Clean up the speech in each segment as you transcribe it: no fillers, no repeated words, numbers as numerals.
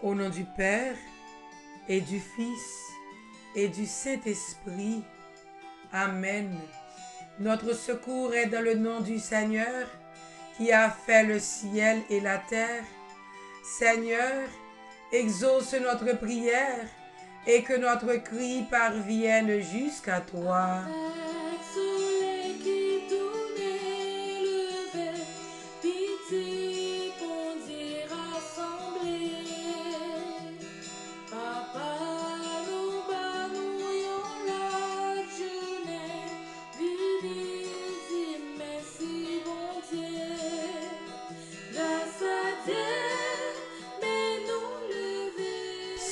Au nom du Père et du Fils et du Saint-Esprit. Amen. Notre secours est dans le nom du Seigneur qui a fait le ciel et la terre. Seigneur, exauce notre prière et que notre cri parvienne jusqu'à toi.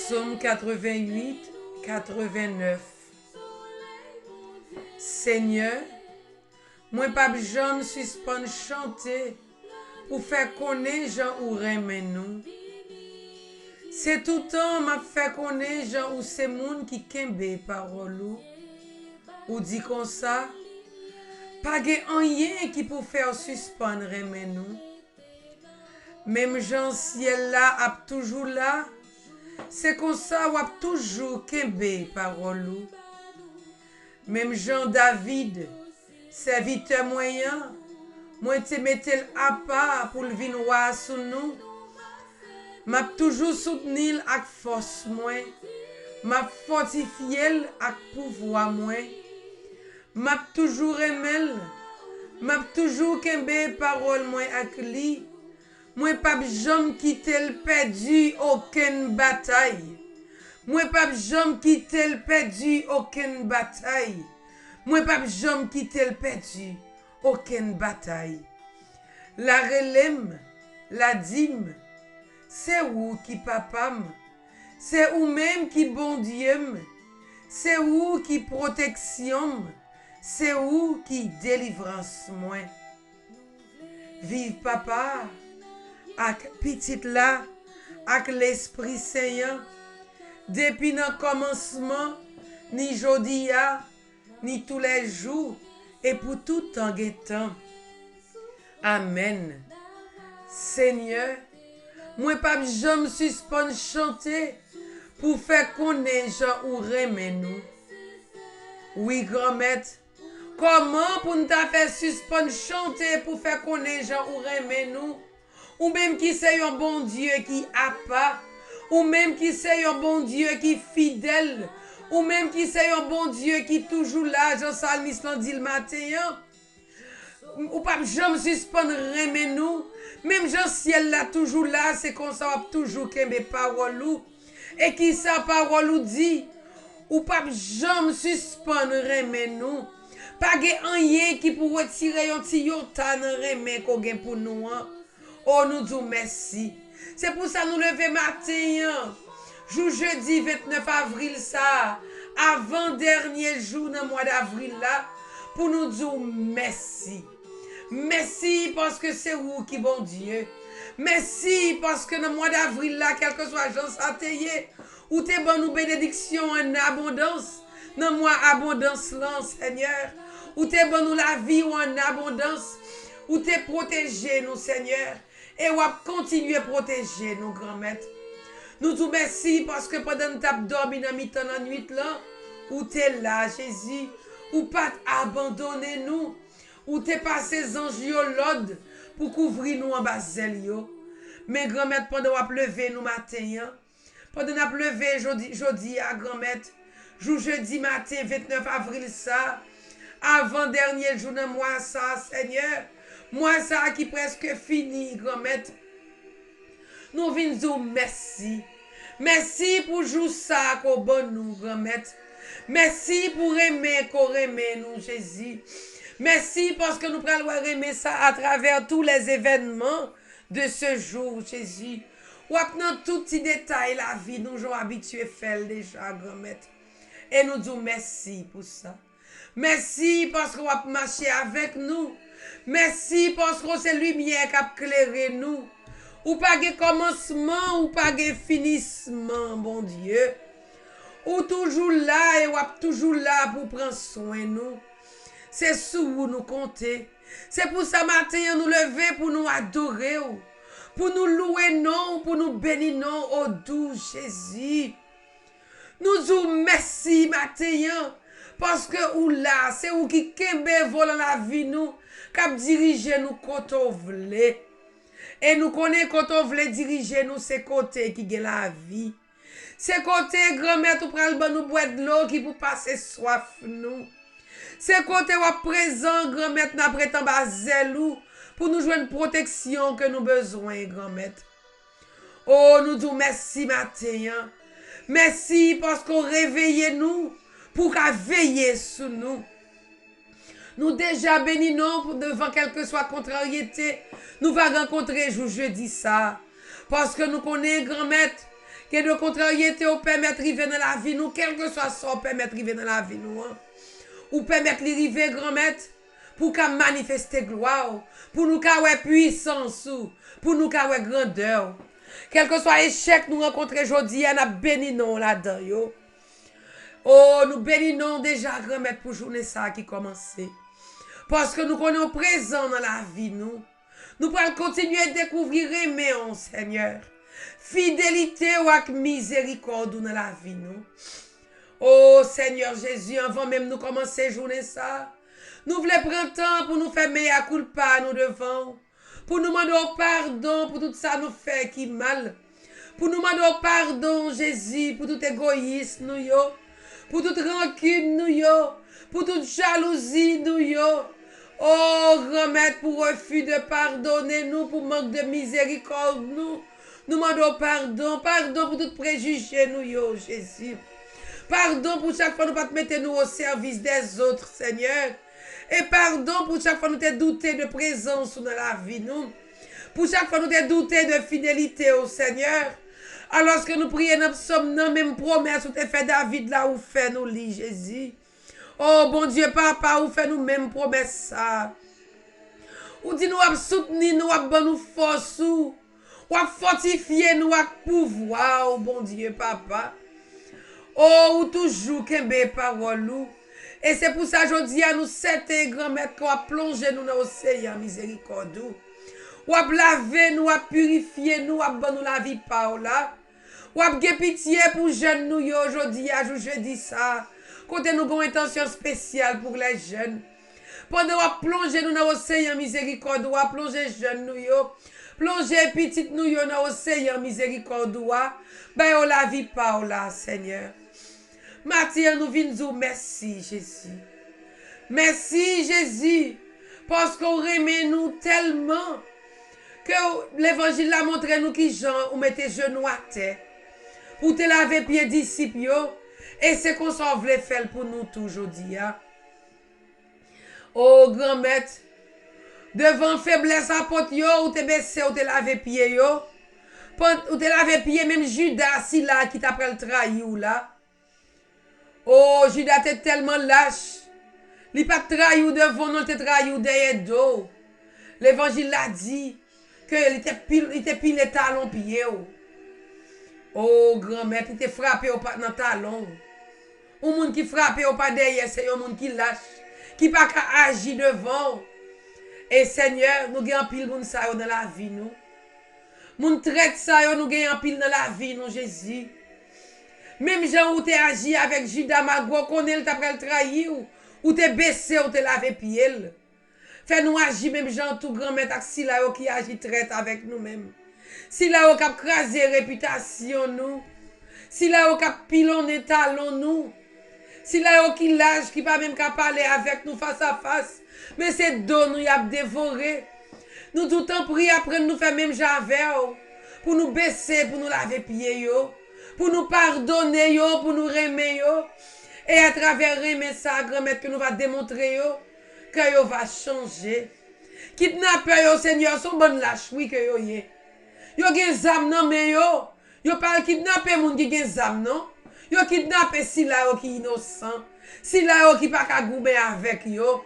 Psaume 88, 89. Seigneur, moi pas j'aime suspendre chanter pour faire connaître Jean ou remen nous. C'est tout le temps m'a fait connaître Jean ou c'est moun qui kembe parole ou dit comme ça, pas rien qui pour faire suspendre remen nous. Même Jean ciel là a toujours là. C'est comme ça ou a toujours kembe parole ou. Même Jean David, serviteur moyen, moi te mettel à part pour le vin roi sous nous. M'a toujours soutenu avec force moi. M'a fortifié avec pouvoir moi. M'a toujours aimé. M'a toujours kembe parole moi avec lui. Moi pas jamais quitter le perdu aucune bataille. Moi pas jamais quitter le perdu aucune bataille. Moi pas jamais quitter le perdu aucune bataille. La relève, la dîme, c'est où qui papam, c'est où même qui bon Dieu, c'est où qui protection, c'est où qui délivrance moi. Vive papa, avec petite là, avec l'Esprit Saint, depuis le commencement, ni jodia, ni tous les jours, et pour tout temps et temps. Amen. Seigneur, moi pas jamais suspendre chanter pour faire connaître Jean ou remen nous. Oui, grand-mère, comment pour nous faire suspendre chanter pour faire connaître Jean ou remen nous? Ou même qui c'est un bon Dieu qui a pas, ou même qui c'est un bon Dieu qui est fidèle, ou même qui c'est un bon Dieu qui est toujours là, Jean Salmis l'a dit le matin. Ou pas jamais suspendre remen nous. Même Jean ciel là toujours là, c'est comme ça va toujours kembe parole ou. Et qui sa parole ou dit, ou pas jamais suspendre remen nous. Pas rien qui pour retirer un petit yotan remen qu'on gagne pour nous. Oh, nous disons merci. C'est pour ça nous lever matin. Jour jeudi 29 avril ça, avant dernier jour dans le mois d'avril là, pour nous dire merci. Merci parce que c'est vous qui bon Dieu. Merci parce que dans le mois d'avril là, quel que soit Jean Sateye, ou t'es bon nous bénédiction en abondance. Dans le mois abondance là, Seigneur. Ou t'es bon nous la vie ou en abondance. Ou t'es protégé nous, Seigneur. Et ou continuer à protéger nous, grand-mère. Nous te merci parce que pendant que tu as dormi dans la nuit là, ou tu es là, Jésus, ou pas abandonner nous, ou tu es passé anges l'ode pour couvrir nous en bas yo. Mais grand-mère, pendant que tu as levé nous matin, pendant que tu as levé jeudi à grand-mère, jeudi matin 29 avril ça, avant dernier jour de mois ça, Seigneur, moi ça qui presque fini, grand-mère. Nous venons dire merci. Merci pour jouer ça qu'on bon nous, grand-mère. Merci pour aimer qu'on aime nous, Jésus. Merci parce que nous pouvons aimer ça à travers tous les événements de ce jour, Jésus. Ou dans tout petit détail la vie, nous sommes habitués à faire déjà, grand-mère. Et nous disons merci pour ça. Merci parce qu'on va marcher avec nous. Merci parce que c'est lumière qui a éclairé nous. Ou pas de commencement, ou pas de finissement, bon Dieu. Ou toujours là et ou toujours là pour prendre soin de nous. C'est sous vous nous compter. C'est pour ça matin nous lever pour nous adorer. pour nous louer non, pour nous bénir non, oh doux Jésus. Nous disons merci matin, parce que ou là, c'est ou qui kembe volant la vie nous, qui dirige nous quand on veut. Et nous connaissons quand on veut diriger nous, c'est côté qui gagne la vie. C'est côté grand-mère tout pral ban nous boire de l'eau qui pour passer soif nous. C'est côté ou présent grand-mère n'a prétend bas zelou pour nous jouer une protection que nous besoin grand-mère. Oh nous disons merci matin. Merci parce qu'on réveille nous pour qu'à veiller sur nous. Nous déjà bénis non devant quelle que soit contrariété. Nous va rencontrer jeudi ça. Parce que nous connaissons grand-mère que de contrariété ou permettre de dans la vie nous, quel que soit ça, permettre de dans la vie nous. Hein. Ou permettre de arriver grand-mère pour qu'à manifester gloire, pour nous qu'à puissance, pour nous qu'à grandeur. Quel que soit échec nous rencontrer aujourd'hui, on a béni non là-dedans yo. Oh, nous bénissons déjà grand-mère pour journée ça qui commence. Parce que nous connaissons présent dans la vie nous. Nous pouvons continuer à découvrir aimer en Seigneur. Fidélité ou miséricorde dans la vie nous. Oh Seigneur Jésus, avant même nous commencer journée ça, nous voulons prendre temps pour nous faire meilleur culpa nous devant. Pour nous demander pardon pour tout ça nous fait qui mal. Pour nous demander pardon Jésus pour tout égoïsme nous yo. Pour toute rancune nous yo. Pour toute jalousie nous yo. Oh, remettre pour refus de pardonner nous, pour manque de miséricorde nous. Nous demandons pardon pour tout préjugé nous, yo, Jésus. Pardon pour chaque fois nous pas te mettre nous au service des autres, Seigneur. Et pardon pour chaque fois nous te douter de présence dans la vie, nous. Pour chaque fois nous te douter de fidélité au Seigneur. Alors que nous prions dans psaume, non, même promesse, ou te fait David là où fait nous lit, Jésus. Oh, bon Dieu, papa, ou fait nous même promesse ça. Ou dit nous à soutenir, nous à bonne nous force, ou à fortifier nous à pouvoir, oh, bon Dieu, papa. Oh, ou toujours qu'un parole, ou. Et c'est pour ça, je dis à nous, sept grand-mère qu'on a plongé nous dans l'océan miséricorde. Ou à laver nous, à purifier nous, à bonne nous la vie par là. Ou à pitié pour jeunes nous, aujourd'hui, je dis ça. Côté nous avons une intention spéciale pour les jeunes. Pendant qu'on plonger nous dans l'océan miséricorde, on plonger jeunes nous yo, plonger petites nous yo dans l'océan miséricorde, ben on la vie pas là, Seigneur. Matin nous venons dire merci Jésus. Merci Jésus parce qu'on remet nous tellement que l'évangile a montré nous qui Jean ou mettez genoux à terre pour te laver pieds disciples yo. Et c'est qu'on s'en voulait faire pour nous toujours dire. Oh, grand-mère, devant faiblesse à porte yo, ou te baissé, ou te lavé pied yo. Ou te lavé pied, même Judas, si là, qui t'a pris le trahi ou là. Oh, Judas t'es tellement lâche. Il pas trahi ou devant, non te trahi ou derrière dos. L'évangile l'a dit, que il était pile les talons pied. Oh, grand-mère, il te frappé au pas dans talon. Un monde qui frappe au pas derrière, c'est un monde qui lâche, qui pas qu'à agir devant. Et Seigneur, nous gagnons pile moun sa yo dans la vie nous. Moun traite ça yo nous gagnons pile dans la vie nous Jésus. Même Jean où t'es agi avec Judas Magro, connaît t'a pral trahi ou t'es baissé ou t'es lavé pied. Fais nous agir même Jean tout grand maître si là yo qui agit traite avec nous même. Si là yo cap craser réputation nous. Si là yo cap pilonner talon nous. Si là, qui lâche, qui pas même qu'à parler avec nous face à face, mais c'est dos nous y a dévoré. Nous tout le temps prier après nous faire même javel, pour nous baisser, pour nous laver pieds, pour nous pardonner, pour nous remettre. Et à travers remettre ça, grand-mère, que nous va démontrer que yo va changer. Kidnapper, Seigneur, son bon lâche, oui, que yo y est. Yo gen zam non, mais yo parle kidnapper moun qui gen zam non. Yo kidnappé si la yo qui innocent. Si la yo qui pas ka goube avec yo.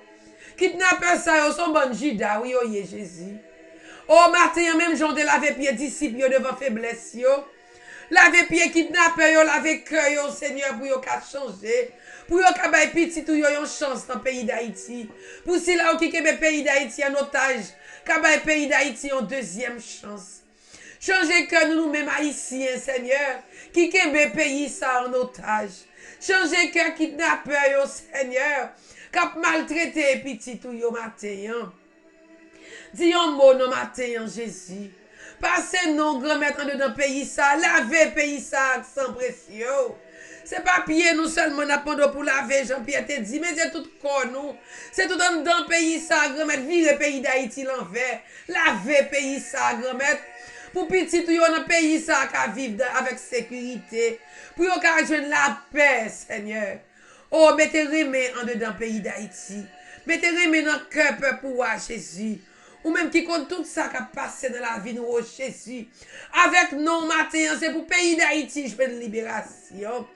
Kidnappé ça yo son bon Judas, oui yo yé Jésus. Oh matin même j'en de laver pied disciple yo devant faiblesse yo. Laver pied kidnappé yo, laver cœur yo Seigneur pour yo ka changer. Pour yo ka bay petit tout yo yon chance dans pays d'Haïti. Pour si la yo qui kebe pays d'Haïti en otage, ka bay pays d'Haïti en deuxième chance. Changez que nous-mêmes haïtiens, Seigneur, qui kembe pays ça en otage. Changez que kidnappeur, yo, Seigneur, kap maltraité petit ou yo matin. Dis un mot non matin, Jésus. Passez non grand-mère en dedans pays ça, lavez pays ça sans précieux. C'est pas pied nous seulement n'appendons pour laver, Jean-Pierre te dit, mais c'est tout corps nous. C'est tout dans le pays ça, grand-mère, vire pays d'Haïti l'envers. Laver pays ça, grand-mère. Pour petit tout dans pays ça qu'à vivre avec sécurité. Pour yon qu'à joindre la paix, Seigneur. Oh, mettez remé en dedans pays d'Haïti. Mettez remé dans le cœur pour Jésus. Ou même qui compte tout ça qui a passé dans la vie nous, oh Jésus. Avec nous, matin, c'est pour le pays d'Haïti, je fais une libération.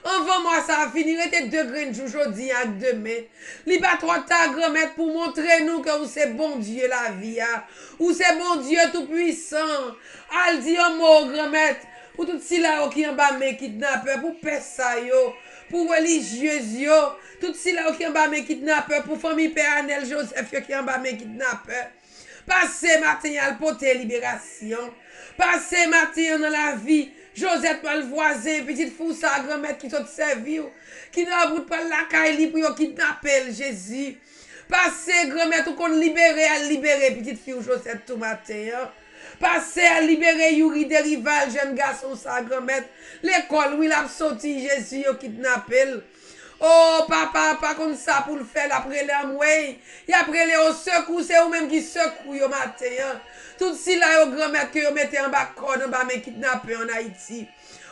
Envoie-moi ça à finir, était 2 grains aujourd'hui à demain. Li pas trop tard, grand-mère, pour montrer nous que vous c'est bon Dieu la vie. Ou c'est bon Dieu tout puissant. Al dit un mot, grand-mère, pour tout si là qui en bas mes kidnappeurs, pour personne yo, pour religieux yo, tout si là qui en bas mes kidnappeurs, pour famille Père Anel Joseph yo qui en bas mes kidnappeurs. Passez matin à porter libération. Passez matin dans la vie. Joseph pas le voisin, petite fou sa grand-mère qui sont servi, qui n'a pas pas la caille pour kidnapper Jésus. Passez grand-mère tout qu'on libérer à libérer petite fille Joseph tout matin. Passez à libérer Yuri des rivales, jeune garçon sa grand-mère. L'école où il a sorti Jésus au kidnappé. Oh, papa, pas comme ça pour le faire, après les amoués. Et après les au secours, c'est eux-mêmes qui secouent au matin. Tout si là, au grand-mère que vous mettez en bas, en bas, mais kidnappé en Haïti.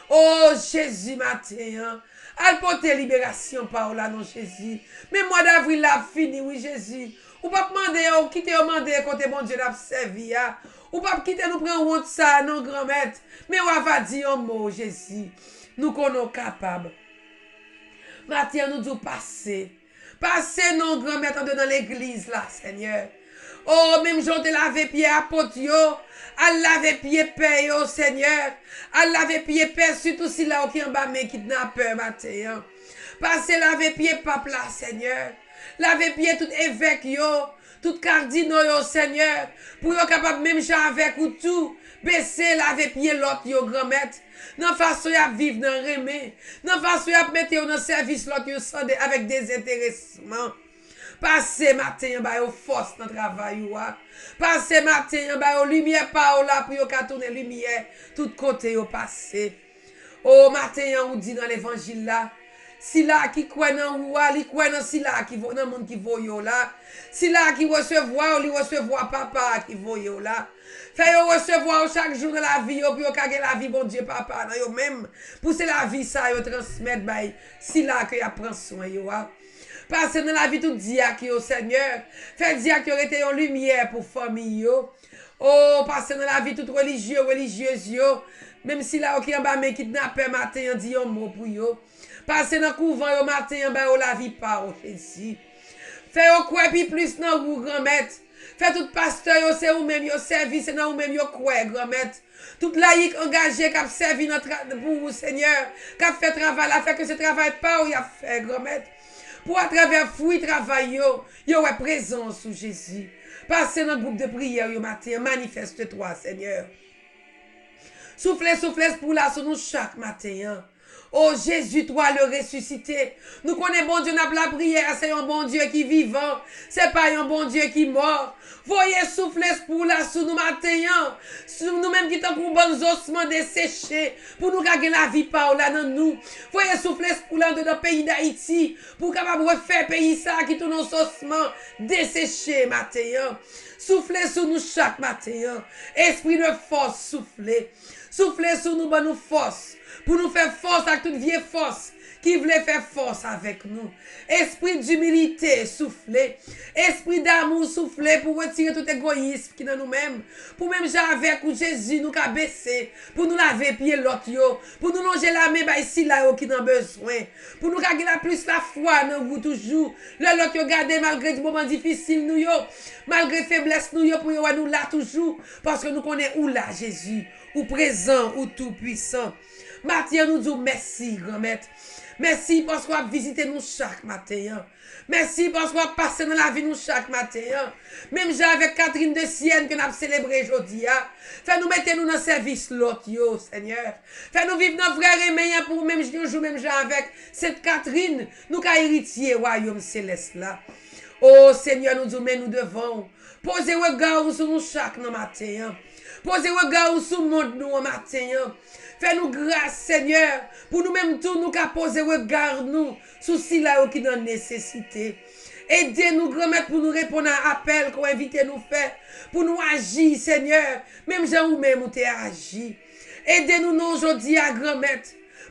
Oh, Jésus, matin. Al porte libération, par là, non, Jésus. Mais mois d'avril, là, fini, oui, Jésus. Ou pas demander, ou quitter, demander, quand bon Dieu l'a servi, ou pas quitter, nous prendre honte ça, non, grand-mère. Mais on va dire un mot, Jésus. Nous connaissons capables. Matin, nous disons passer. Passer nos grand-mères dans l'église là, Seigneur. Oh, même j'en te laver pied à potio. À laver pied père, oh Seigneur. À laver pied père, surtout si là, qui en bas, mes kidnappeurs, matin. Passer laver pied pape là, Seigneur. Laver pied tout évêque, yo. Tout cardinal, yo, Seigneur. Pour yo capable même chant avec ou tout. Baisser, laver pied l'autre, yo, grand-mère. Non façon à vivre dans remé, non façon à mettre dans service l'autre avec des intéressements. Passez matin ba yo force dans travail ou. Passez matin ba yo lumière pa là pour yo ka tourner lumière tout côté yo passé. Oh matin on dit dans l'évangile là, si là qui croit dans ou li croit dans si là qui dans monde qui voyo là, si là qui recevoir li recevoir papa qui voyo là. Fait yo recevoir chaque jour de la vie, puis yo kage la vie, bon Dieu, papa, dans yo même. Pour c'est la vie, ça, yo transmettre, bay, si là que yo prend soin, yo, parce que dans la vie, tout diacre, yo, Seigneur. Fait diacre, yo, été en lumière pour famille, yo. Oh, parce que dans la vie, tout religieux, religieuse, yo. Même si là, ok, en bas, mais kidnappé matin, on dit un mot pour yo. Parce que dans le couvent, yo, matin, en bas, yo, la vie, pas, au Jésus. Fait yo quoi, puis plus, non, vous, grand-mère. Fait tout pasteur, c'est ou-même yo servi, c'est dans ou-même yo quoi, grand-mère. Tout laïc engagé qui a servi pour vous, Seigneur, qui a fait travail, a fait que ce travail pas ou y a fait, grand-mère. Pour à travers fruit travail, yo est présent sous Jésus. Passez dans le groupe de prière, yo matin, manifeste-toi, Seigneur. Soufflez pour la sur nous chaque matin. Oh Jésus, toi le ressuscité. Nous connaissons bon Dieu, n'a la prière, c'est un bon Dieu qui est vivant. C'est pas un bon Dieu qui est mort. Voyez souffler pour la sous nous matin. Nous-mêmes qui sommes pour bons ossements desséchés. Pour nous gagner la vie par là dans nous. Voyez souffler pour là dans le pays d'Haïti. Pour capable refaire pays ça qui tourne nos ossements desséchés matin. Soufflez sur nous chaque matin. Esprit de force, soufflez. Soufflez sur nous, bonne force. Pour nous faire force avec toute vieille force qui voulait faire force avec nous. Esprit d'humilité, soufflez. Esprit d'amour, soufflez pour retirer tout égoïsme qui est dans nous-mêmes. Pour même avec ou Jésus nous qu'a baissé. Pour nous laver pied l'autre yo. Pour nous longer la main ici là qui n'a besoin. Pour nous gagner la plus la foi dans vous toujours. Le l'autre yo garder malgré des moments difficiles nous yo. Malgré faiblesse nous yo pour yo nous là toujours. Parce que nous connaissons où là Jésus. Ou présent, ou tout puissant. Matin, nous disons merci, grand-mère. Merci parce qu'on va visiter nous chaque matin. Merci parce qu'on va passer dans la vie nous chaque matin. Même j'ai avec Catherine de Sienne que nous avons célébré aujourd'hui. Fais-nous mettre nous dans le service l'autre, Seigneur. Fais-nous vivre nos frères et meilleurs pour même jour, même j'ai avec cette Catherine. Nous avons héritier royaume céleste là. Oh Seigneur, nous disons, mais nous devons poser regard sur nous chaque matin. Poser regard sur le monde nous matin. Fais-nous grâce, Seigneur, pour nous-mêmes tous, nous qu'à poser regard nous sur si là qui dans nécessité. Aidez-nous, grand-mère, pour nous répondre à l'appel qu'on invite nous faire, pour nous agir, Seigneur, même Jean ou même où tu agi. Aidez-nous nous aujourd'hui à grand-mère,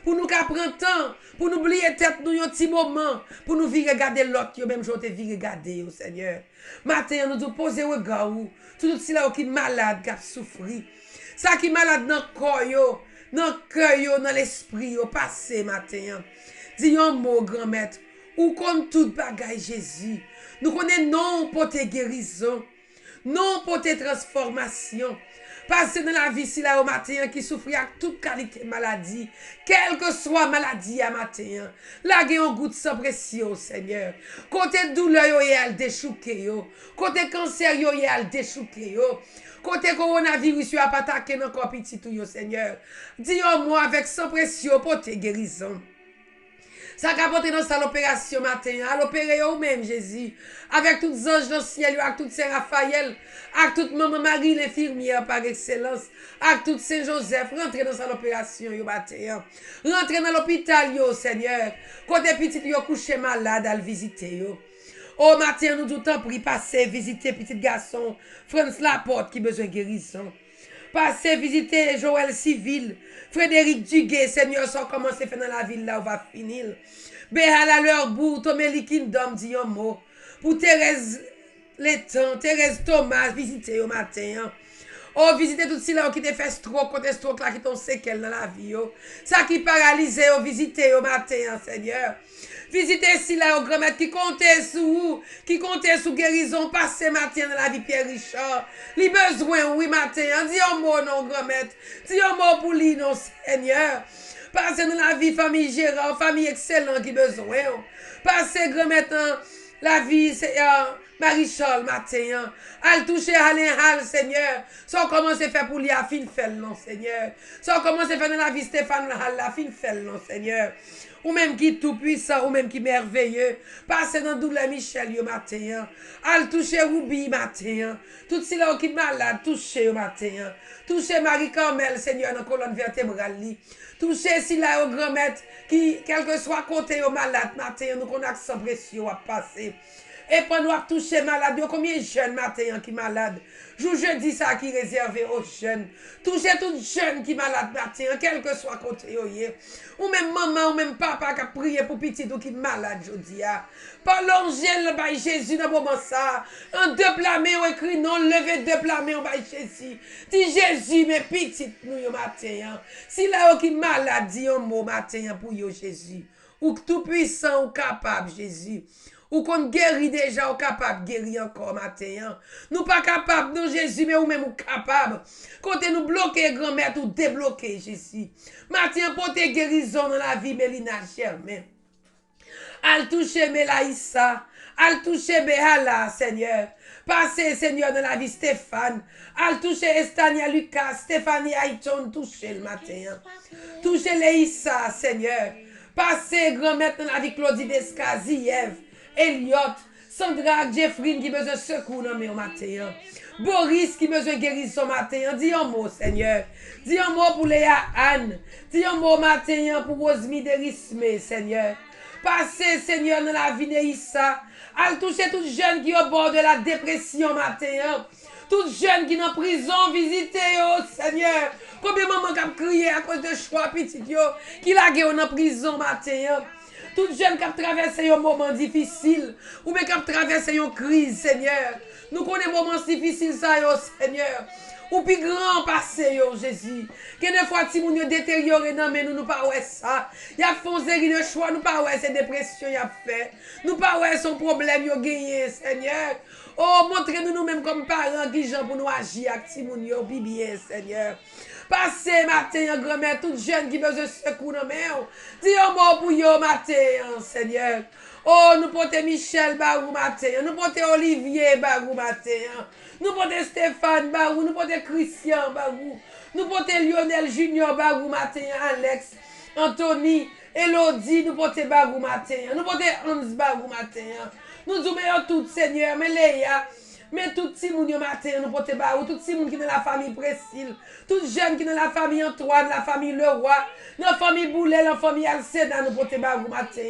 pour nous qu'à prendre temps, pour nous oublier tête nous un petit moment, pour nous vivre regarder l'autre, même je te vis regarder, Seigneur. Matin, nous devons poser regard, tout si là qui est malade, qui a souffert. Ça qui est malade dans le corps, dans le cœur, dans l'esprit, au passé matin. Dis un mot, grand-maître, ou comme toute bagaille Jésus. Nous connaissons non pour tes guérisons, non pour tes transformations. Passer dans la vie si là au matin qui souffre avec toute qualité de maladie, quelle que soit maladie à matin. Là, il y a un goût de sans pression, Seigneur. Côté douleur, il y a le déchouqué. Côté cancer, il y a le déchouqué. Côté coronavirus, il y a pas attaqué dans le corps petit tout, Seigneur. Dis-moi avec sans pression pour tes guérisons. Ça a porté dans sa l'opération matin, à l'opérer au même Jésus, avec tous les anges dans le ciel, avec toutes Saint Raphaël, avec toute Maman Marie, l'infirmière par excellence, avec tout Saint Joseph, rentrez dans sa l'opération yo matin, rentrez dans l'hôpital yo Seigneur, côté petit yo couché malade à le visiter yo. Au matin nous tout temps pris passer visiter petit garçon France Laporte qui besoin de guérison. Passez visiter Joël Civil, Frédéric Duguay, Seigneur, sans commencer faire dans la ville là, on va finir. Béal à leur bout, Tomé Kingdom, dit un mot. Pour Thérèse Létan, Thérèse Thomas, visiter au matin. Oh, visiter tout cela qui te fait stroke, côté stroke là qui t'ont séquelles dans la vie. Ça qui paralysé, visiter au matin, Seigneur. Visitez si là au grand-mère qui comptait sous guérison passé matin dans la vie Pierre Richard. Li besoin oui matin, dis un mot non grand-mère. Dis un mot pour lui non Seigneur. Passez dans la vie famille Gérard, famille excellente qui besoin. Passez grand-mère dans la vie Marie-Charles matin. Al toucher Alain Hall Seigneur. Sans commencer faire pour lui à fin fait non Seigneur. Sans commencer faire dans la vie Stéphane Hall la fin fait non Seigneur. Ou même qui tout puissant, ou même qui merveilleux. Passez dans douleur Michel yo matin. Al toucher Ruby matin. Tout si là qui malade, toucher au matin. Toucher Marie-Carmel, Seigneur, dans la colonne vertébrale. Toucher si là au grand-mère qui, quel que soit côté au malade matin, nous connaissons sans pression à passer. Et pour nous toucher malade, combien de jeunes matin qui malade? Je dis ça qui est réservé aux jeunes. Toucher tout jeune qui malade matin, quel que soit côté. Ou même maman, ou même papa qui a prié pour petit ou qui malade, je dis. Par l'angèle, Jésus, dans le moment ça. Un deux plamés, on écrit non, levé deux plamés, on va Jésus. Dis Jésus, mais petit, nous, matin. Si là, qui malade, dit un mot matin pour Jésus. Ou tout puissant, ou capable, Jésus. Ou qu'on guérit déjà, ou capable de guérir encore matin. Nous pas capable, non Jésus, mais ou même ou capable. Quand nous bloquer grand-mère, ou débloquer Jésus. Matin, pour tes guérisons dans la vie, Mélina Germain. Al toucher Melaïssa, al toucher Béhala, Seigneur. Passez, Seigneur, dans la vie Stéphane. Al toucher Estania Lucas, Stéphanie Aïton, toucher le matin. Toucher Leïssa, Seigneur. Passez, grand-mère, dans la vie Claudie Descaziev. Elliot, Sandra, Jeffrey qui besoin de secours dans le matin. Boris qui besoin de guérison matin. Dis un mot, Seigneur. Dis un mot pour Léa Anne. Dis un mot matin pour Rosmi Derisme, Seigneur. Passez, Seigneur, dans la vie de Issa. Al toucher tout jeune qui est au bord de la dépression matin. Tout jeune qui est en prison, visitez, oh Seigneur. Combien de mamans qui ont crié à cause de choix petit qui l'a en prison matin. Tout jeune qui a traversé un moment difficile, ou bien qui a traversé une crise, Seigneur. Nous connaissons des moments difficiles, ça, Seigneur. Ou plus grand passé, Jésus. Que des fois, si nous nous détériorons, mais nous pas ouais ça. Il y a foncé de choix, nous pas ouais cette dépression, il a fait. Nous pas ouais son problème, il a gagné, Seigneur. Oh, montrez-nous nous-mêmes comme parents qui gens pour nous agir avec Timoun, bien, Seigneur. Passez matin, grand-mère, toute jeune qui besoin de secours dans main. Dis un mot pour yo matin, Seigneur. Oh, nous portons Michel Barou matin. Nous portons Olivier Barou matin. Nous portons Stéphane Barou. Nous portons Christian Barou. Nous portons Lionel Junior Barou matin. Alex, Anthony, Elodie, nous portons Barou matin. Nous portons Hans Barou matin. Nous disons tout, Seigneur. Mais Léa, mais tout petit monde matin, nous portons Barou. Tout petit monde qui est dans la famille Précile. Tout jeune qui est dans la famille Antoine, la famille Leroy. Dans la famille Boulet, la famille Alceda, nous portons Barou matin.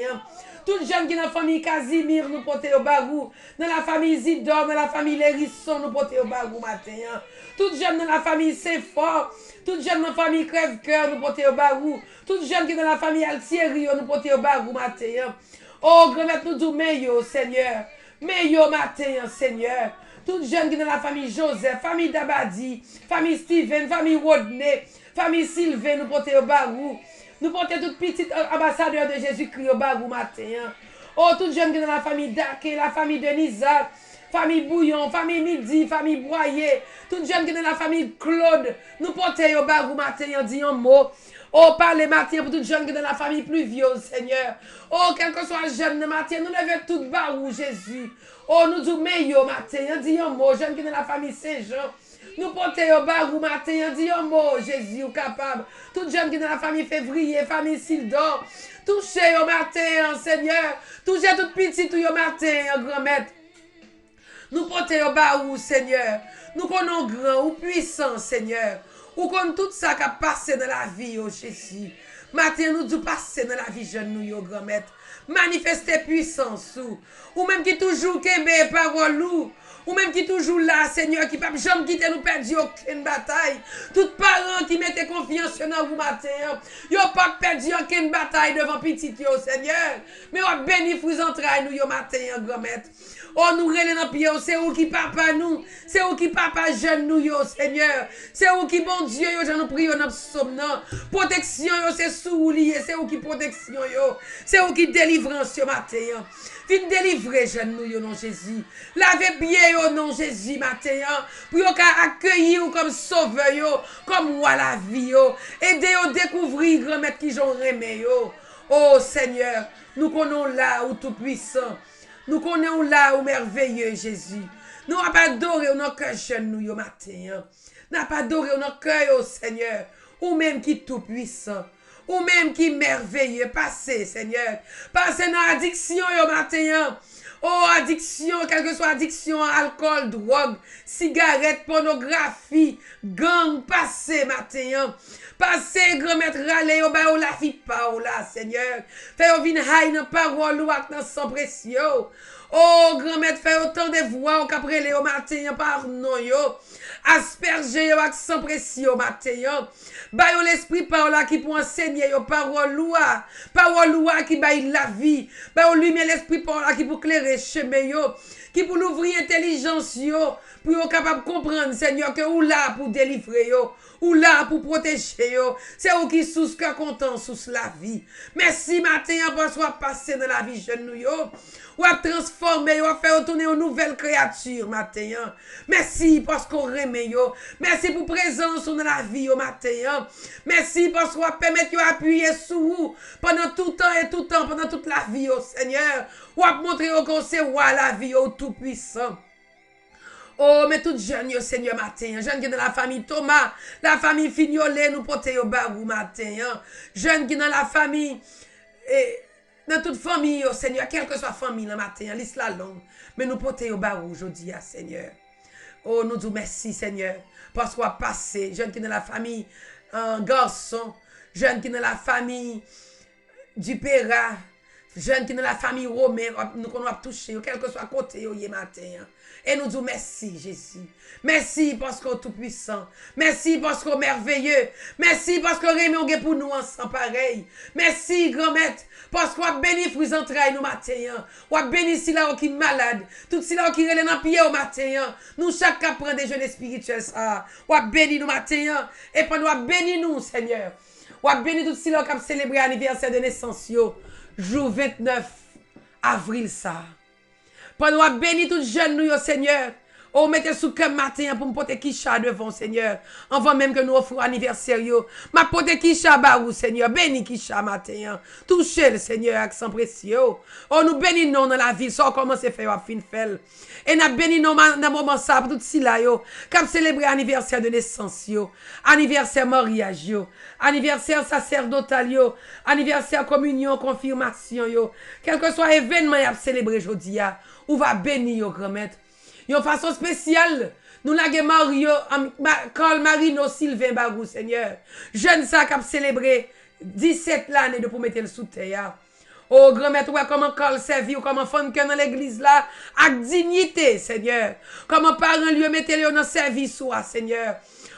Tout jeune qui est dans la famille Casimir, nous portons au Barou. Dans la famille Zidor, dans la famille Lérisson, nous portons au Barou matin. Tout jeune dans la famille Saint-Fort. Tout jeune dans la famille Crève-Cœur, nous portons au Barou. Tout jeune qui est dans la famille Altieri, nous portons au Barou matin. Oh, grand-mère, nous disons, meilleur, Seigneur. Meilleur matin, Seigneur. Tout jeune qui est dans la famille Joseph, famille Dabadi, famille Steven, famille Rodney, famille Sylvain, nous portons au Barou. Nous portons toute petite ambassadeur de Jésus-Christ au Barou matin. Oh, toute jeune qui est dans la famille Daké, la famille Denisa, famille Bouillon, famille Midi, famille Boyer. Toute jeune qui est dans la famille Claude, nous portons au Barou matin, on dit un mot. Oh, parlez matin pour toute jeune qui est dans la famille pluvieuse, Seigneur. Oh, quel que soit jeune de matin, nous levons tout Barou, Jésus. Oh, nous disons meilleur matin, on dit un mot. Jeune qui est dans la famille Saint-Jean. Nous portons au Barou matin, on dit un mot, Jésus, ou capable. Tout jeune qui est dans la famille Février, famille Sildor. Touchez au matin, Seigneur. Touchez tout petit, tout au matin, grand-maître. Nous portons au Barou, Seigneur. Nous connaissons grand ou puissant, Seigneur. Ou connaissons tout ça qui a passé dans la vie, oh Jésus. Matin, nous disons passer dans la vie, jeune nous, oh grand-maître. Manifestez puissance, ou même qui toujours qu'aime parole, ou même qui toujours là, Seigneur, qui ne peut jamais quitter nous perdre aucune bataille. Tous parents qui mettent confiance dans vous matin, ils n'ont pas perdu aucune bataille devant petit, Seigneur. Mais on bénit vous entrailles nous, matin, grand-maître. Oh, nous relèvons dans pied, c'est où qui papa nous, c'est où qui papa jeune nous, Seigneur. C'est où qui bon Dieu, je nous prie, nous sommes protection, c'est sous lié, c'est où qui protection, c'est où qui délivrance, matin. Viens délivrer, jeune nous, non Jésus. Lavez bien, au nom Jésus, matin, pour accueillir comme sauveur, comme moi la vie, aider à découvrir, grand-maître qui j'en remets, oh Seigneur, nous connaissons là où tout puissant. Nous connaissons là où merveilleux Jésus. Nous n'avons pas adoré nos cœurs jeunes nous matin. Nous n'avons pas adoré nos cœurs au Seigneur. Ou même qui tout puissant. Ou même qui merveilleux. Passez Seigneur. Passez dans l'addiction au matin. Oh addiction, quelle que soit addiction, alcool, drogue, cigarette, pornographie, gang, passez matin. Passez, grand-maître, râler, au bas, la vie pas, là, Seigneur. Fais au vin haï, dans parole, ou dans sang précieux. Oh, grand-maître, fais autant de voix, au caprele, au matin, pardon, yo. Asperger, au sang précieux, au matin, Bayo l'esprit par là qui pour enseigner, yo, parole, loi, qui baille la vie. Bayo lumière, l'esprit par là qui pour clairer chemin, yo. Qui pour l'ouvrir intelligence, yo. Pour yo capable comprendre, Seigneur, que ou là pour délivrer, yo. Ou là pour protéger yo. C'est où qui sous que content sous la vie. Merci matin pour soit passer dans la vie jeune nous yo. Ou à transformer, ou à faire retourner une nouvelle créature matin. Merci parce qu'on remet yo. Merci pour présence dans la vie yo matin. Merci parce qu'on permettre yo appuyer sur vous pendant tout temps et tout temps pendant toute la vie au Seigneur. Ou à montrer qu'on c'est roi la vie au tout puissant. Oh, mais tout jeune, yo, Seigneur, matin. Jeune qui est dans la famille Thomas, la famille Fignolet, nous portons au Barou matin. Jeune qui est dans la famille, et dans toute famille, oh, Seigneur, quelle que soit la famille, le matin, liste la longue. Mais nous portons au Barou aujourd'hui, Seigneur. Oh, nous disons merci, Seigneur, parce qu'on a passé. Jeune qui est dans la famille, un garçon. Jeune qui est dans la famille du Péra. Jeune qui est dans la famille Romain, nous qu'on a touché, quel que soit côté, hier matin. Et nous disons merci, Jésus. Merci parce qu'on est tout puissant. Merci parce qu'on est merveilleux. Merci parce qu'on remet pour nous ensemble pareil. Merci, grand-maître, parce qu'on a béni vous entrailles nous matin. On a béni si là qui est malade. Tout si là qui relève dans pied au matin. Nous, chacun prend des jeunes spirituels. On a béni nous matin. Et puis nous a béni nous, Seigneur. On a béni tout si là qui a célébré l'anniversaire de naissance. Jour 29 avril ça. Pendant béni tout jeune nous, Seigneur. Oh, mettez sous cœur matin pour me porter Kisha devant, Seigneur. Avant même que nous offrons anniversaire, ma porter Kisha barou, Seigneur. Bénis Kisha matin. Touchez le Seigneur avec son précieux. Oh, nous bénissons dans la vie, sans commencer à faire à fin fait. Et nous bénissons dans le moment ça, pour tout cela, comme célébrer anniversaire de naissance, anniversaire mariage, anniversaire sacerdotal, anniversaire communion, confirmation, quel que soit l'événement à célébrer aujourd'hui, ou va bénir, grand-maître. Yon façon spéciale, nous l'avons Mario, Carl Marino Sylvain Barou, Seigneur. Jeune ça qui a célébré 17 l'année de pour mettre le sous terre. Oh, grand-maître, ouais, comment Carl servi, ou comment fond que dans l'église là, avec dignité, Seigneur. Comment parents lui mettre le dans service, Seigneur.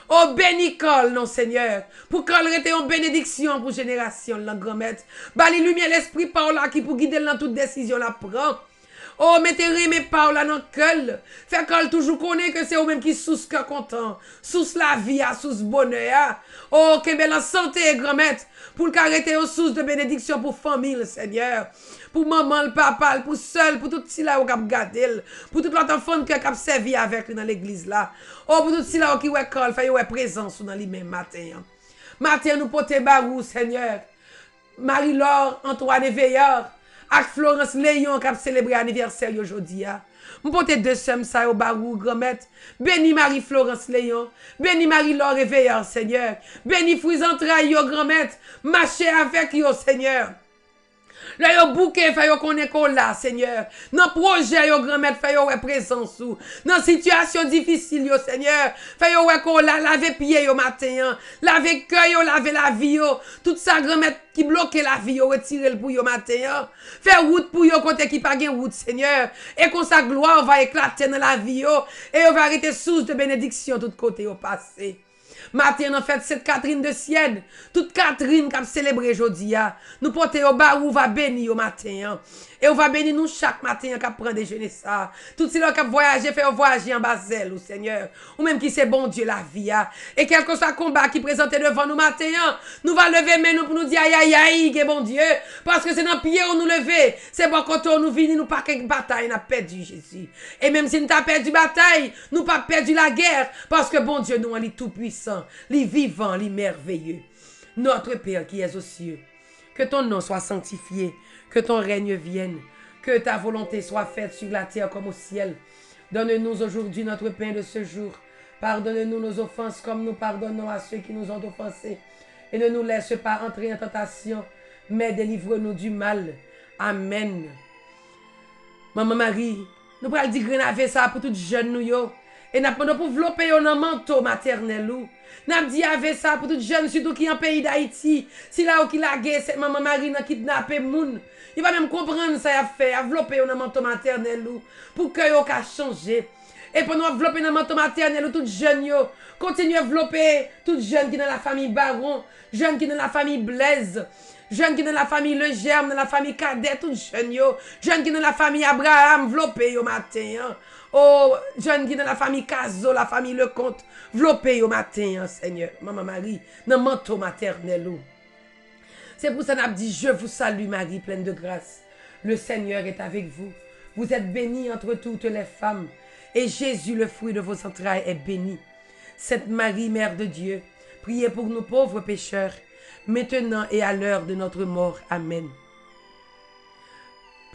Oh, béni Carl, non, Seigneur. Pour Carl rete en bénédiction pour génération, là, grand-maître. Bali lumière l'esprit par là qui pour guider dans toute décision la prend. Oh, mettez mes paroles dans le cœur. Fait qu'elle toujours connaît que c'est eux-mêmes qui sous cœur content. Sous la vie, sous le bonheur. Oh, que belle santé, grand-maître. Pour le arrêter aux sources de bénédiction pour famille, Seigneur. Pour maman, le papa, pour seul, pour tout ce là qui a gardé. Pour tout l'autre enfant qui a servi avec lui dans l'église là. Oh, pour tout ce là qui a fait présence dans lui-même matin. Matin, nous portons barou, Seigneur. Marie-Laure, Antoine et Veilleur. Avec Florence Léon qui a célébré l'anniversaire aujourd'hui. Je porte deux sommes ça au barou, grand-maître. Béni Marie-Florence Léon. Béni Marie-Laure Réveilleur, Seigneur. Béni Fruits entrailles, grand-maître. Marchez avec yo, Seigneur. Là, yo bouquet, fait yo connaît qu'on là, Seigneur. Dans projet, yo grand-maître, fait yo ouais présence ou. Dans situation difficile, yo, Seigneur. Fait yo ouais qu'on là, lave pied yo matin. Lave cœur yo, lave la vie yo. Tout ça, grand-maître, qui bloque la vie yo, retire le pour yo matin. Faire route pour yo, côté qui pas gen route, Seigneur. Et qu'on sa gloire va éclater dans la vie yo. Et yo va arrêter source de bénédiction tout côté yo passé. Matin, en fait, cette Catherine de Sienne, toute Catherine qui a célébré aujourd'hui, nous portons au bar où va bénir au matin. Et on va bénir nous chaque matin qui prend déjeuner ça. Tout ceux qui voyagé, fait voyager en Basel, Seigneur. Ou même qui c'est bon Dieu la vie. Et quel que soit le combat qui présente devant nous matin, nous va lever mais nous pour nous dire aïe aïe aïe, bon Dieu. Parce que c'est dans le pied où nous lever. C'est bon quand nous venons, nous pas quelque bataille, nous avons perdu Jésus. Et même si nous avons perdu bataille, nous pas perdu la guerre. Parce que bon Dieu, nous, il est tout puissant, il est vivant, il est merveilleux. Notre Père qui est aux cieux, que ton nom soit sanctifié. Que ton règne vienne, que ta volonté soit faite sur la terre comme au ciel. Donne-nous aujourd'hui notre pain de ce jour. Pardonne-nous nos offenses comme nous pardonnons à ceux qui nous ont offensés. Et ne nous laisse pas entrer en tentation, mais délivre-nous du mal. Amen. Maman Marie, nous pourrons dire que ça pour toutes jeunes nous yo. Et nous avons développé un manteau maternel. Nous avons dit avec ça pour toutes jeunes, surtout qui en pays d'Haïti. Si là où qui la guerre, cette maman Marie n'a kidnappé moun. Il va même comprendre ça a fait, développer un manteau maternel pour que yo ka changer. Et pour nous développer un manteau maternel toutes jeunes yo, continuer à développer toutes jeunes qui dans la famille Baron, jeunes qui dans la famille Blaise. Jeunes qui dans la famille Le Germe, dans la famille Cadet, toutes jeunes yo. Jeunes qui dans la famille Abraham, développé yo matin. Oh, jeunes qui dans la famille Caso, la famille Lecomte, développé yo matin, Seigneur. Maman Marie, dans manteau maternel. C'est pour ça qu'on a dit, je vous salue Marie, pleine de grâce. Le Seigneur est avec vous. Vous êtes bénie entre toutes les femmes. Et Jésus, le fruit de vos entrailles, est béni. Sainte Marie, Mère de Dieu, priez pour nous pauvres pécheurs, maintenant et à l'heure de notre mort. Amen.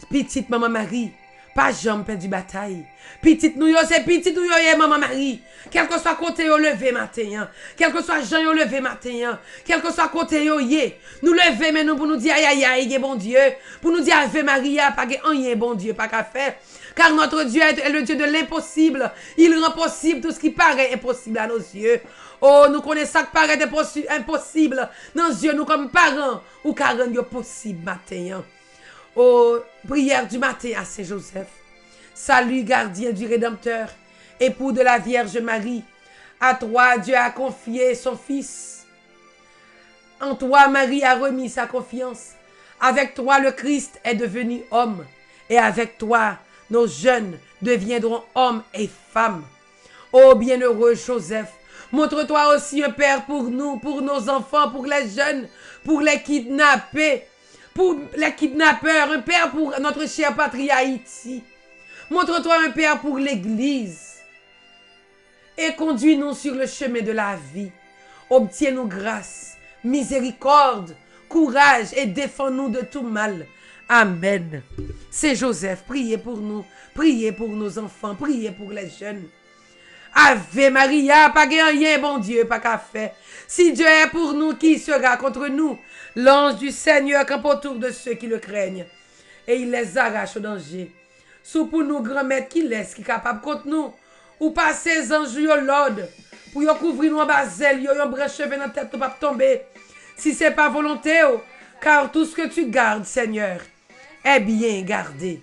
Petite Maman Marie, pas jamais perdu bataille. Petite nous yo, c'est petite nous yo, Maman Marie. Quel que soit côté yo levé matin, quel que soit Jean yo levé matin, quel que soit côté yo yé, nous lever mais nous pour nous dire aïe aïe aïe, bon Dieu, pour nous dire Ave Maria, pas rien bon Dieu, pas qu'à faire. Car notre Dieu est le Dieu de l'impossible. Il rend possible tout ce qui paraît impossible à nos yeux. Oh, nous connaissons ça qui paraît impossible dans nos yeux, nous comme parents, ou car rend possible matin. Oh, prière du matin à Saint-Joseph. Salut, gardien du Rédempteur, époux de la Vierge Marie. À toi, Dieu a confié son Fils. En toi, Marie a remis sa confiance. Avec toi, le Christ est devenu homme. Et avec toi, nos jeunes deviendront hommes et femmes. Ô bienheureux Joseph, montre-toi aussi un père pour nous, pour nos enfants, pour les jeunes, pour les kidnappés, pour les kidnappeurs, un père pour notre chère patrie Haïti. Montre-toi un père pour l'Église. et conduis-nous sur le chemin de la vie. Obtiens-nous grâce, miséricorde, courage et défends-nous de tout mal. Amen. C'est Joseph, priez pour nous, priez pour nos enfants, priez pour les jeunes. Ave Maria, pas rien, bon Dieu, pas qu'à faire. Si Dieu est pour nous, qui sera contre nous? L'ange du Seigneur campe autour de ceux qui le craignent et il les arrache au danger. Sous pour nous, grand-mère qui laisse, qui est capable contre nous, ou passer anges yo l'ordre, pour yo couvrir nous en basel, yo yon branche cheveux dans la tête, pour pas tomber. Si c'est pas volonté, car tout ce que tu gardes, Seigneur, est bien gardé.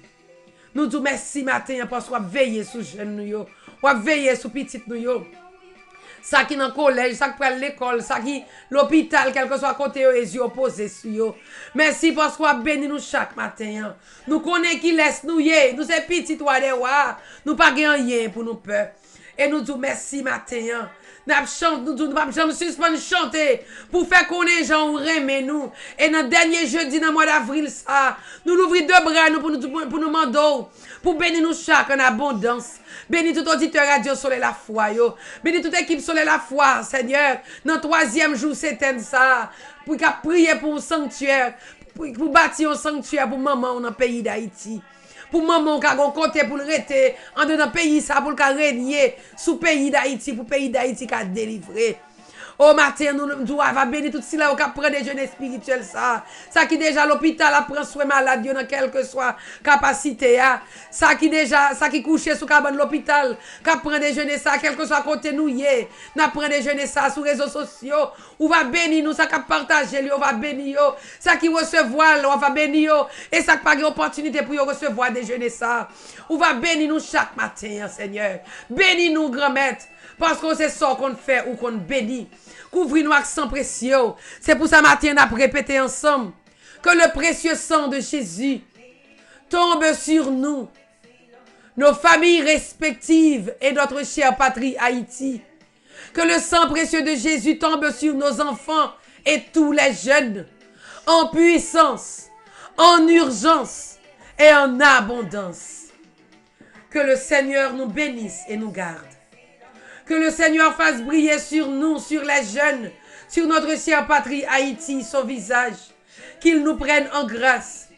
Nous disons merci matin parce qu'on va veiller sur jeunes nous, on va veiller sur petites nous. Ça qui dans le collège, ça qui prend l'école, ça qui l'hôpital, quel que soit côté, les yeux posés sur eux. Merci parce qu'on va bénir nous chaque matin. Nous connaissons qui laisse nous y, nous sommes petits, nous pas rien pour nous peur. Et nous disons merci matin. Nous disons suspendre chanter pour faire connaître gens ou remet nous. Et dans le dernier jeudi dans le mois d'avril, ça, nous l'ouvrons deux bras nous pour nous demander, pour bénir nous chaque en abondance. Bénis tout auditeur radio Soleil la foi, yo. Bénis toute équipe Soleil la foi, Seigneur. Dans le troisième jour, c'est ça. Pour prier pour un sanctuaire, pour bâtir un sanctuaire pour maman dans le pays d'Haïti. Pour maman qui a un côté pour le rester en dedans pays ça pour le régner sous pays d'Haïti pour pays d'Haïti qui a délivré. Au matin nous devons bénir tout cela qui prend des jeunes spirituels ça qui déjà l'hôpital a prend soin malade dans quelle que soit capacité ça qui couche sous cabane l'hôpital qui prend des jeunes ça quel que soit côté nous n'a prend des jeunes ça sur réseaux sociaux on va bénir nous ça qui partager on va bénir ça qui recevoir on va bénir et ça qui pas opportunité pour recevoir des jeunes ça on va bénir nous chaque matin Seigneur bénis nous grand maître parce que c'est ça qu'on fait ou qu'on bénit. Couvrir-nous avec sang précieux. C'est pour ça matin, on a répété ensemble que le précieux sang de Jésus tombe sur nous, nos familles respectives et notre chère patrie Haïti. Que le sang précieux de Jésus tombe sur nos enfants et tous les jeunes en puissance, en urgence et en abondance. Que le Seigneur nous bénisse et nous garde. Que le Seigneur fasse briller sur nous, sur les jeunes, sur notre chère patrie Haïti, son visage. Qu'il nous prenne en grâce.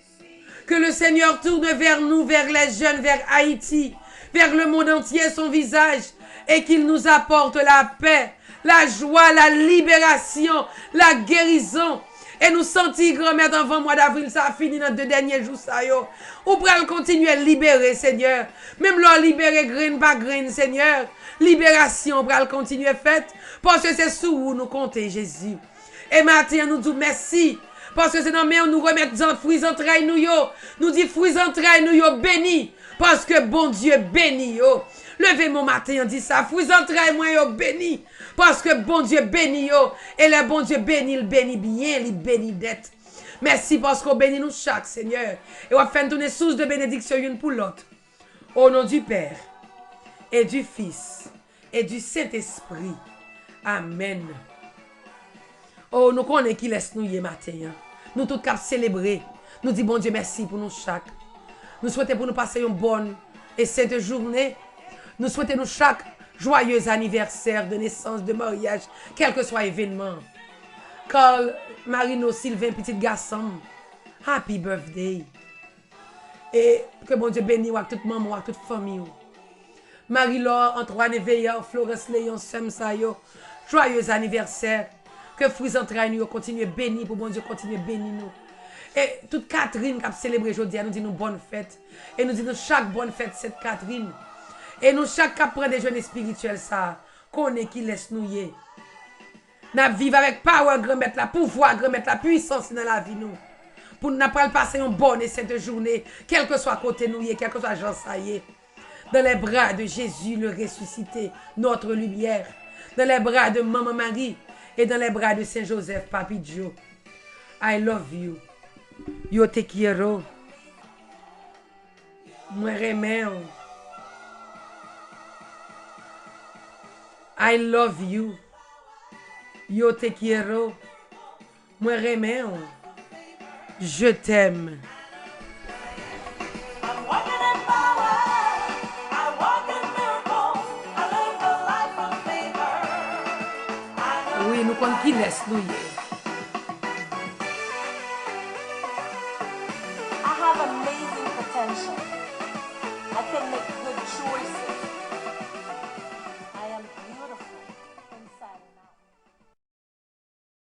Que le Seigneur tourne vers nous, vers les jeunes, vers Haïti, vers le monde entier son visage. Et qu'il nous apporte la paix, la joie, la libération, la guérison. Et nous sentir grand-mère avant le mois d'avril, ça a fini dans 2 derniers jours, ça yo. Ou pral continuer à libérer, Seigneur. Même leur libérer grain par grain, Seigneur. Libération pral continuer faite. Parce que c'est sous où nous comptons, Jésus. Et maintenant, nous disons merci. Parce que c'est dans mais nous remettre dans fruits entrailles nous yo. Nous dit fruits entrailles nous yo bénis. Parce que bon Dieu bénit yo. Levez mon matin, on dit ça. Fruits entrailles moi yo bénis. Parce que bon Dieu bénit yo. Et le bon Dieu bénit, il bénit bien, il bénit d'être. Merci parce qu'on bénit nous chaque, Seigneur. Et on va faire tourner source de bénédiction une pour l'autre. Au nom du Père, et du Fils, et du Saint-Esprit. Amen. Oh, nous connaissons qui laisse nous hier matin. Nous tous cap célébrer. Nous disons bon Dieu merci pour nous chaque. Nous souhaitons pour nous passer une bonne et sainte journée. Nous souhaitons nous chaque joyeux anniversaire de naissance, de mariage, quel que soit l'événement. Carl, Marino, Sylvain, petit garçon, happy birthday. Et que bon Dieu bénisse à toute maman, à toute famille. Marie-Laure, Antoine Veillant, Florence Léon, Sem Sayo, joyeux anniversaire. Que fruits entrailles nous continuent à bénir pour bon Dieu continue à bénir nous. Et toute Catherine qui a célébré aujourd'hui, nous dit nous bonne fête. Et nous dit nous chaque bonne fête cette Catherine. Et nous chaque qui prend des jeunes spirituels ça, qu'on est qui laisse nous y. Nous vivons avec power grand-mère la pouvoir grand-mère la puissance dans la vie nous. Pour nous pas passer une bonne et sainte journée, quel que soit côté nous y, quel que soit Jean ça y est. Dans les bras de Jésus le ressuscité, notre lumière. Dans les bras de Maman Marie et dans les bras de Saint Joseph, Papi Joe. I love you. Yo te quiero. Moi remets. I love you. Yo te quiero. Moi remets. Je t'aime. nous qu'on qui laisse nous. I have amazing potential. I can make